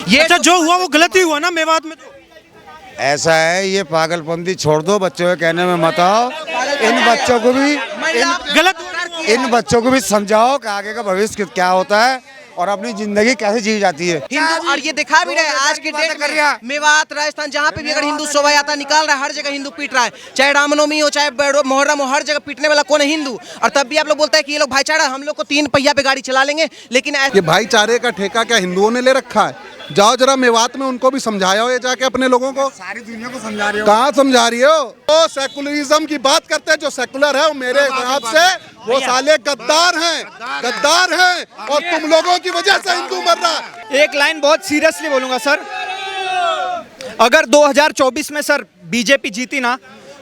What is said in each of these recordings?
ये अच्छा, जो हुआ वो गलत ही हुआ ना मेवात में तो। ऐसा है, ये पागलपंती छोड़ दो, बच्चों के कहने में मत आओ। इन बच्चों को भी गलत इन बच्चों को भी समझाओ कि आगे का भविष्य क्या होता है और अपनी जिंदगी कैसे जी जाती है। हिंदू, और ये दिखा भी रहे हैं आज के डेट में मेवात, राजस्थान, जहाँ पे भी अगर हिंदू शोभा यात्रा निकाल रहा है, हर जगह हिंदू पीट रहा है। चाहे रामनवमी हो, चाहे मोहर्रम हो, हर जगह पीटने वाला कौन है? हिंदू। और तब भी आप लोग बोलते हैं कि ये लोग भाईचारा, हम लोग को 3 पहिया पे गाड़ी चला लेंगे, लेकिन ये भाईचारे का ठेका क्या हिंदुओं ने ले रखा है? जाओ जरा मेवात में उनको भी समझाया हो ये जाके अपने लोगों को। सारी दुनिया को समझा रहे हो। कहाँ समझा रही हो? वो सेकुलरिज्म की बात करते हैं, जो सेकुलर है वो मेरे हिसाब से वो साले गद्दार हैं, गद्दार हैं, और तुम लोगों की वजह से हिंदू मर रहा है। एक लाइन बहुत सीरियसली बोलूंगा सर, अगर 2024 में सर बीजेपी जीती ना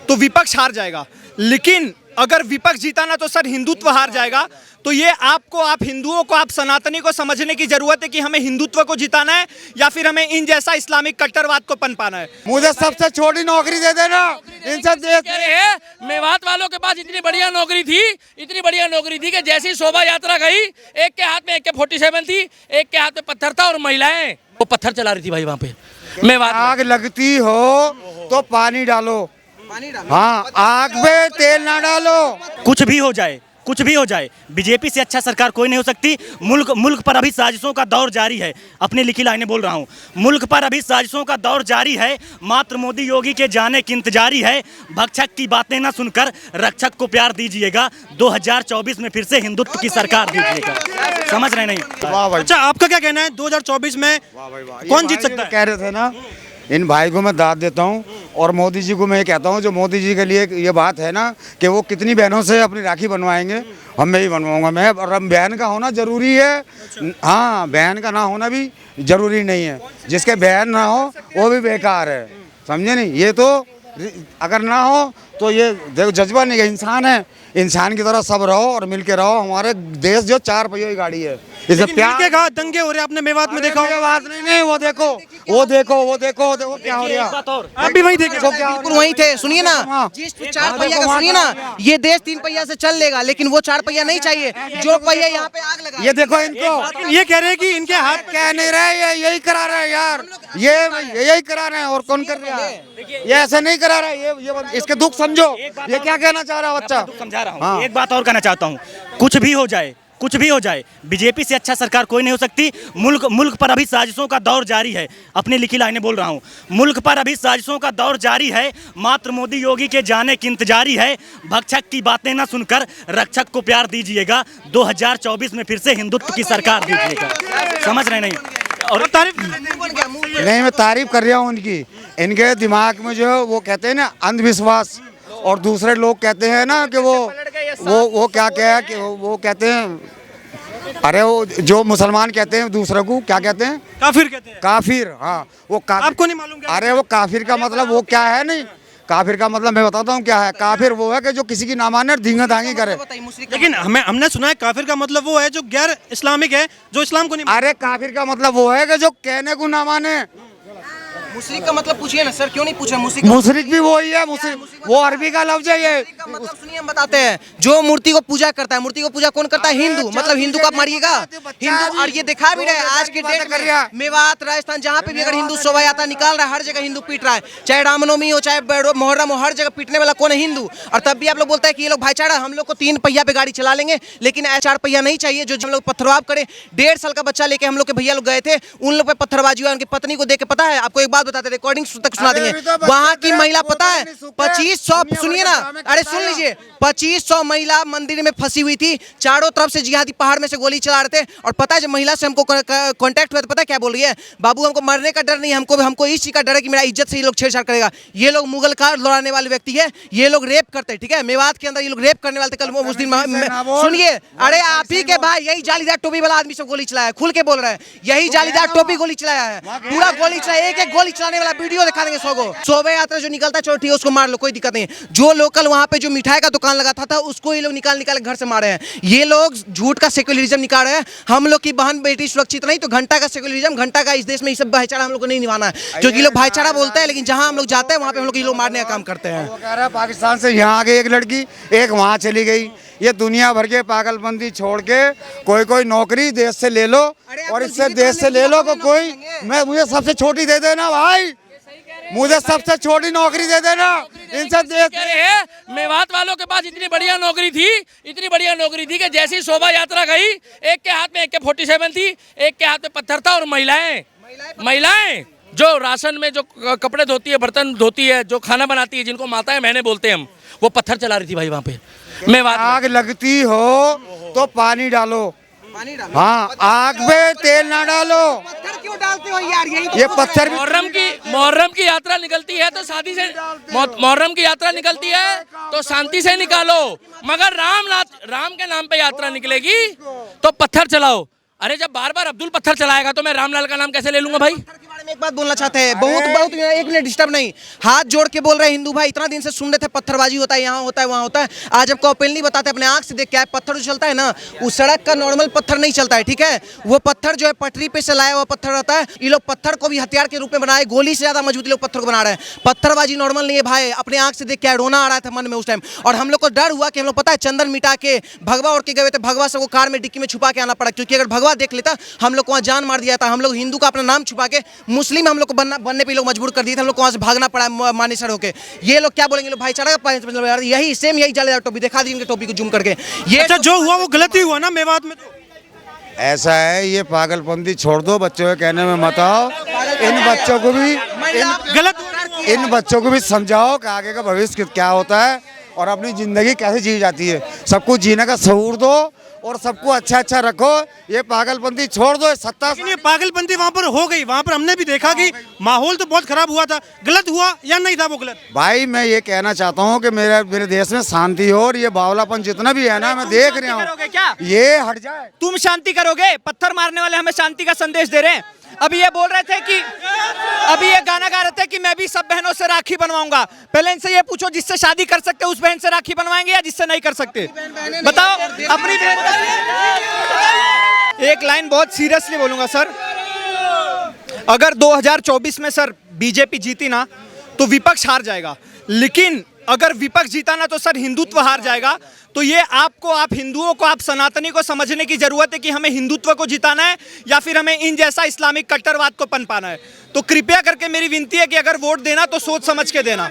तो विपक्ष हार जाएगा, लेकिन अगर विपक्ष जीता ना तो सर हिंदुत्व हार जाएगा। तो ये आपको, आप हिंदुओं को, आप सनातनी को समझने की जरूरत है कि हमें हिंदुत्व को जिताना है या फिर हमें इन जैसा इस्लामिक कट्टरवाद को पनपाना है। मुझे सबसे छोटी नौकरी दे देना, इनसे कह रहे हैं मेवात वालों के पास इतनी बढ़िया नौकरी थी कि जैसी शोभा यात्रा गई, एक के हाथ में AK-47 थी, एक के हाथ में पत्थर था, और महिलाएं वो पत्थर चला रही थी भाई वहाँ पे मेवात में। आग लगती हो तो पानी डालो, हाँ, आग पे तेल ना डालो। कुछ भी हो जाए, कुछ भी हो जाए, बीजेपी से अच्छा सरकार कोई नहीं हो सकती। मुल्क पर अभी साजिशों का दौर जारी है। अपनी लिखी लाइनें बोल रहा हूँ, मुल्क पर अभी साजिशों का दौर जारी है। मात्र मोदी योगी के जाने की इंतजारी है। भक्षक की बातें ना सुनकर रक्षक को प्यार दीजिएगा। 2024 में फिर से हिंदुत्व की सरकार दीजिएगा। समझ रहे नहीं? वाह भाई, अच्छा, आपका क्या कहना है 2024 में कौन जीत सकता है? कह रहे थे ना, इन भाई को मैं दाद देता हूँ और मोदी जी को मैं ये कहता हूँ, जो मोदी जी के लिए ये बात है ना कि वो कितनी बहनों से अपनी राखी बनवाएंगे, हम मैं ही बनवाऊंगा मैं। और बहन का होना जरूरी है, हाँ, बहन का ना होना भी जरूरी नहीं है। जिसके बहन ना हो वो भी बेकार है, समझे नहीं? ये तो अगर ना हो तो ये देखो जज्बा नहीं है, इंसान है, इंसान की तरह सब रहो और मिलके रहो। हमारे देश जो 4 पहियों की गाड़ी है, इसे प्यार कहा दंगे हो रहे आपने मेवात में देखा होगा। बात नहीं, वो देखो क्या हो रहा है। आप भी वही देखे, बिल्कुल वहीं थे। सुनिए ना, जिस 4 पहिया का सुनिए ना, ये देश 3 पहिया से चल लेगा, लेकिन वो 4 पहिया नहीं चाहिए जो पहिया यहाँ पे आग लगा। ये देखो इनको, ये कह रहे हैं कि इनके हाथ कह नहीं रहे, ये यही करा रहे हैं यार, ये यही करा रहे हैं। और कौन कर रहा है? ये ऐसा नहीं करा रहा है। ये इसके दुख समझो, ये क्या कहना चाह रहा है बच्चा? समझा रहा हूँ। एक बात और कहना चाहता हूँ, कुछ भी हो जाए, कुछ भी हो जाए, बीजेपी से अच्छा सरकार कोई नहीं हो सकती। मुल्क पर अभी साजिशों का दौर जारी है। अपनी लिखी लाइनें बोल रहा हूँ, मुल्क पर अभी साजिशों का दौर जारी है। मात्र मोदी योगी के जाने की इंतजारी है। भक्षक की बातें ना सुनकर रक्षक को प्यार दीजिएगा। 2024 में फिर से हिंदुत्व की सरकार दीजिएगा। समझ रहे नहीं? और तारीफ नहीं, मैं तारीफ कर रहा हूँ उनकी। इनके दिमाग में जो वो कहते हैं ना अंधविश्वास, और दूसरे लोग कहते हैं ना कि वो क्या कि वो कहते हैं, अरे वो जो मुसलमान कहते हैं दूसरे को क्या कहते हैं? काफिर कहते हैं। काफिर, हाँ, वो आपको नहीं मालूम क्या? अरे वो काफिर का मतलब वो क्या है? नहीं, काफिर का मतलब मैं बताता हूँ क्या है। काफिर वो है कि जो किसी की ना माने और धींगा धांगी करे। लेकिन हमने सुना है काफिर का मतलब वो है जो गैर इस्लामिक है, जो इस्लाम को नहीं। अरे काफिर का मतलब वो है कि जो कहने को ना माने। मुशरिक का मतलब पूछिए ना सर, क्यों नहीं पूछा? मुशरिक भी वही है, वो अरबी का लफ्ज है। ये मतलब सुनिए, हम बताते हैं, जो मूर्ति को पूजा करता है, मूर्ति को पूजा कौन करता है? हिंदू। मतलब हिंदू को आप मारिएगा, हिंदू। और ये दिखा भी रहे हैं आज के डेट में मेवात, राजस्थान, जहाँ पे भी अगर हिंदू शोभा यात्रा निकाल रहा है, हर जगह हिंदू पीट रहा है। चाहे रामनवमी हो, चाहे मोहर्रम हो, हर जगह पीटने वाला कौन है? हिंदू। और तब भी आप लोग बोलते हैं कि ये लोग भाईचारा, हम लोग को 3 पहिया पे गाड़ी चला लेंगे, लेकिन 4 पहिया नहीं चाहिए जो हम लोग पत्थरबाज करे। 1.5 साल का बच्चा लेके हम लोग के भैया लोग गए थे, उन लोग पे पत्थरबाजी हुआ। उनकी पत्नी को देख के पता है, आपको एक बात बताते, रिकॉर्डिंग तक सुना देंगे। वहां की महिला पता है 2500, सुनिए ना, अरे सुन लीजिए, 2500 महिला मंदिर में फंसी हुई थी। चारों तरफ से जिहादी पहाड़ में से गोली चला रहे थे। और पता है जब महिला से हमको कांटेक्ट हुआ तो पता है क्या बोल रही है? बाबू, हमको मरने का डर नहीं, हमको इस चीज का डर है कि मेरा इज्जत से ये लोग छेड़छाड़ करेगा। ये लोग मुगल का लड़ाने वाले व्यक्ति है, ये लोग रेप करते हैं, ठीक है? मेवात के अंदर ये लोग रेप करने वाले थे। कल उस दिन सुनिए, अरे आप ही के भाई यही जालीदार टोपी वाला आदमी सब गोली चलाया, खुल के बोल रहे हैं, यही जालीदार टोपी गोली चलाया है, पूरा गोली चलाया। एक गोली चलाने वाला वीडियो दिखा देंगे 100 को। शोभा यात्रा जो निकलता है, चलो ठीक है, उसको मार लो, कोई दिक्कत नहीं है। जो लोकल वहां पे जो मिठाई का दुकान लगा था उसको ये लोग निकाल घर से मारे हैं। ये लोग झूठ का सेक्युलरिज्म निकाल रहे हैं। हम लोग की बहन बेटी सुरक्षित नहीं तो घंटा का सेक्युलरिज्म, घंटा का इस देश में ये सब भाईचारा हम लोग को नहीं निभाना है। जो ये लोग भाईचारा बोलते हैं, लेकिन जहां हम लोग जाते हैं वहां पे हम लोग ये लोग मारने का काम करते हैं। वो कह रहा है पाकिस्तान से यहाँ आ गई एक लड़की, एक वहाँ चली गई, ये दुनिया भर के पागलपंती छोड़ के कोई कोई नौकरी देश से ले लो, और इससे देश से ले लो कोई, मुझे सबसे छोटी दे देना भाई, मुझे सबसे छोटी नौकरी दे देना। इनसे देश कह रहे हैं मेवात वालों के पास इतनी बढ़िया नौकरी थी, इतनी बढ़िया नौकरी थी कि जैसी शोभा यात्रा गई, एक के हाथ में AK-47 थी, एक के हाथ में पत्थर था, और महिलाएं जो राशन में जो कपड़े धोती है, बर्तन धोती है, जो खाना बनाती है, जिनको माताएं बहनें बोलते हैं हम, वो पत्थर चला रही थी भाई वहाँ पे। मेवात आग लगती हो तो पानी डालो, हाँ, आग पे तेल ना डालो। पत्थर क्यों डालते हो यार? ये पत्थर मुहर्रम की यात्रा निकलती है तो शादी से, मुहर्रम की यात्रा निकलती है तो शांति से निकालो, मगर राम के नाम पे यात्रा निकलेगी तो पत्थर चलाओ। अरे जब बार बार अब्दुल पत्थर चलाएगा तो मैं रामलाल का नाम कैसे ले लूंगा भाई? एक बात बोलना चाहते हैं, बहुत एक मिनट डिस्टर्ब नहीं, हाथ जोड़ के बोल रहे हैं हिंदू भाई, इतना दिन से सुन रहे थे पत्थरबाजी होता है, यहाँ होता है, वहाँ होता है, आज आपको ओपनली बताते हैं, अपने आंख से देख के, पत्थर जो चलता है ना, उस सड़क का नॉर्मल पत्थर नहीं चलता है, ठीक है, वो पत्थर जो है पटरी पे से लाया हुआ पत्थर रहता है। ये लोग पत्थर को भी हथियार के रूप में बनाए, गोली से ज्यादा मजबूत लोग पत्थर को बना रहे हैं। पत्थरबाजी नॉर्मल नहीं है भाई, अपने आंख से देख के रोना आ रहा था मन में उस टाइम, और हम लोग को डर हुआ कि हम लोग पता है चंदन मिटा के भगवा उड़ के गए थे, भगवा सबको कार में डिक्की में छुपा के आना पड़ा, क्योंकि अगर भगवा देख लेता हम लोग को वहाँ जान मार दिया था। हम लोग हिंदू का अपना नाम छुपा के मुस्लिम हम लोग को बनने पे लोग मजबूर कर दिए थे, हम लोग को वहाँ से भागना पड़ा मानेसर होके। ये लोग क्या बोलेंगे, लोग भाईचारा का यही सेम यही जाले टोपी दिखा दी इनके टोपी को जूम करके। ये अच्छा जो हुआ वो गलत ही हुआ ना मेवात में? तो ऐसा है, ये पागलपंती छोड़ दो, बच्चों के कहने में मत आओ, इन बच्चों को भी इन बच्चों को भी समझाओ कि आगे का भविष्य क्या होता है और अपनी जिंदगी कैसे जी जाती है। सबको जीने का शऊर दो और सबको अच्छा अच्छा रखो, ये पागलपंती छोड़ दो। सत्ता ये पागलपंती वहाँ पर हो गई, वहाँ पर हमने भी देखा कि माहौल तो बहुत खराब हुआ था, गलत हुआ या नहीं था वो गलत? भाई मैं ये कहना चाहता हूँ कि मेरे देश में शांति हो, और ये बावलापन जितना भी है ना, मैं देख रहा हूँ, ये हट जाए। तुम शांति करोगे? पत्थर मारने वाले हमें शांति का संदेश दे रहे हैं। अभी ये बोल रहे थे कि अभी ये गाना गा रहे थे कि मैं भी सब बहनों से राखी बनवाऊंगा। पहले इनसे ये पूछो, जिससे शादी कर सकते उस बहन से राखी बनवाएंगे या जिससे नहीं कर सकते? बताओ अपनी बहन। एक लाइन बहुत सीरियसली बोलूंगा सर, अगर 2024 में सर बीजेपी जीती ना तो विपक्ष हार जाएगा, लेकिन अगर विपक्ष जीता ना तो सर हिंदुत्व हार जाएगा। तो ये आपको, आप हिंदुओं को, आप सनातनी को समझने की जरूरत है कि हमें हिंदुत्व को जिताना है या फिर हमें इन जैसा इस्लामिक कट्टरवाद को पनपाना है। तो कृपया करके मेरी विनती है कि अगर वोट देना तो सोच समझ के देना।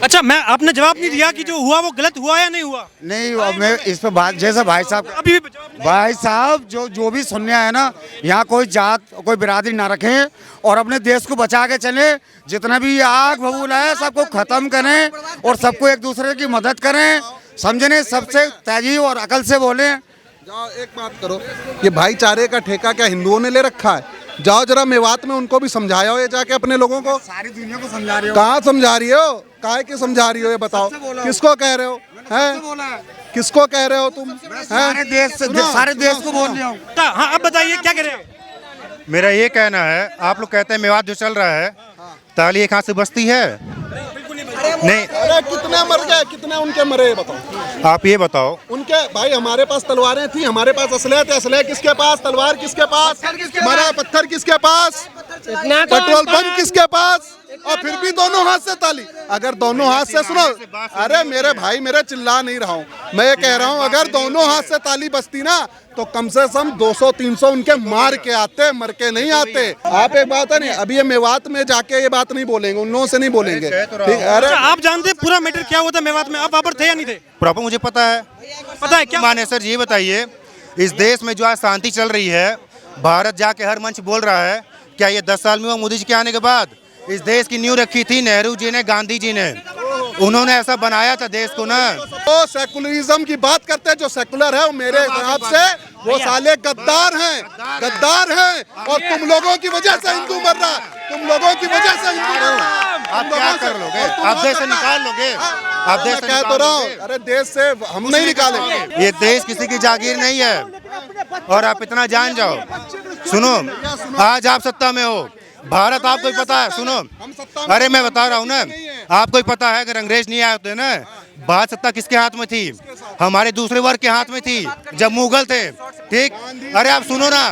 अच्छा, मैं आपने जवाब नहीं दिया कि जो हुआ वो गलत हुआ या नहीं हुआ? नहीं, मैं इस पर बात, जैसे भाई साहब अभी भाई साहब जो भी सुनने आए ना, यहाँ कोई जात कोई बिरादरी ना रखें और अपने देश को बचा के चले। जितना भी आग बबूला है सबको खत्म करें और सबको एक दूसरे की मदद करें, समझने, सबसे तहजीब और अकल से बोलें। जाओ एक बात करो, ये भाईचारे का ठेका क्या हिंदुओं ने ले रखा है? जाओ जरा मेवात में उनको भी समझाया हो, ये जाके अपने लोगों को। सारी दुनिया को समझा रहे हो। कहाँ समझा रही हो, काहे की समझा रही हो, ये बताओ, किसको कह रहे हो? हैं, किसको कह रहे हो तुम? सारे देश को बोल रहे हो। हाँ, अब बताइए क्या कह रहे हो? मेरा ये कहना है, आप लोग कहते हैं मेवात जो चल रहा है, ताली एक हाथ से बजती है नहीं? अरे कितने मर गए, कितने उनके मरे, ये बताओ। आप ये बताओ। उनके भाई, हमारे पास तलवारें थी, हमारे पास असले थे, असले किसके पास, तलवार किसके पास, मरा पत्थर किसके पास, पेट्रोल पंप किसके पास, और फिर भी दोनों हाथ से ताली। अगर दोनों हाथ से, सुनो, अरे मेरे भाई, मेरे चिल्ला नहीं रहा हूँ, मैं ये कह रहा हूँ अगर दोनों हाथ से ताली बजती ना तो कम से कम 200-300 उनके मार के आते, मर के नहीं आते। आप एक बात है नहीं, अभी ये मेवात में जाके ये बात नहीं बोलेंगे, उन लोगों से नहीं बोलेंगे, ठीक? अरे आप जानते हैं पूरा मैटर क्या हुआ था मेवात में? आप वहाँ पर थे या नहीं थे? प्रॉपर मुझे पता है क्या माने सर? ये बताइए, इस देश में जो आज शांति चल रही है, भारत जाके हर मंच बोल रहा है, क्या ये 10 साल में हुआ मोदी जी के आने के बाद? इस देश की नींव रखी थी नेहरू जी ने, गांधी जी ने, उन्होंने ऐसा बनाया था देश को ना। तो सेकुलरिज्म की बात करते हैं, जो सेकुलर है वो मेरे हिसाब से वो साले गद्दार हैं, गद्दार हैं, और तुम लोगों की वजह से हिंदू मर रहा है, तुम लोगों की वजह से हिंदू मर रहा है। आप क्या कर लोगे? आप देश से निकाल लोगे? आप देश से कह तो रहा हूँ, अरे देश से हम नहीं निकालेंगे। ये देश किसी की जागीर नहीं है, और आप इतना जान जाओ। सुनो, आज आप सत्ता में हो, भारत आपको ही पता है। सुनो, अरे मैं बता रहा हूँ ना, आपको ही पता है अगर अंग्रेज नहीं आए होते ना, बात सत्ता किसके हाथ में थी? हमारे दूसरे वर्ग के हाथ में थी, जब मुगल थे, ठीक? अरे आप सुनो ना,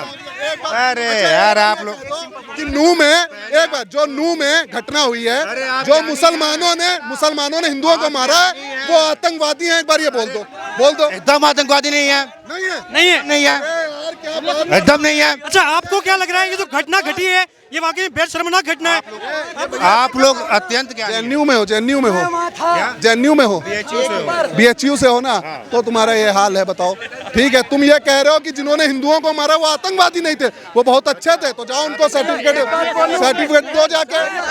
अरे यार आप लोग कि नू में एक बार जो नू में घटना हुई है, जो मुसलमानों ने हिंदुओं को मारा है, वो आतंकवादी हैं, एक बार ये बोल दो। बोल दो। एकदम आतंकवादी नहीं है, नहीं है, नहीं है। नहीं है, यार क्या बात है? एकदम नहीं है। अच्छा, आपको क्या लग रहा है ये जो घटना घटी है ये वाकई में बेहद शर्मनाक घटना है? आप लोग अत्यंत क्या जेएनयू में हो, जेएनयू में हो, जेएनयू में हो, बीएचयू से हो ना, तो तुम्हारा ये हाल है। बताओ, ठीक है, तुम ये कह रहे हो कि जिन्होंने हिंदुओं को मारा वो आतंकवादी नहीं थे, वो बहुत अच्छे थे, तो जाओ उनको सर्टिफिकेट दो जाके।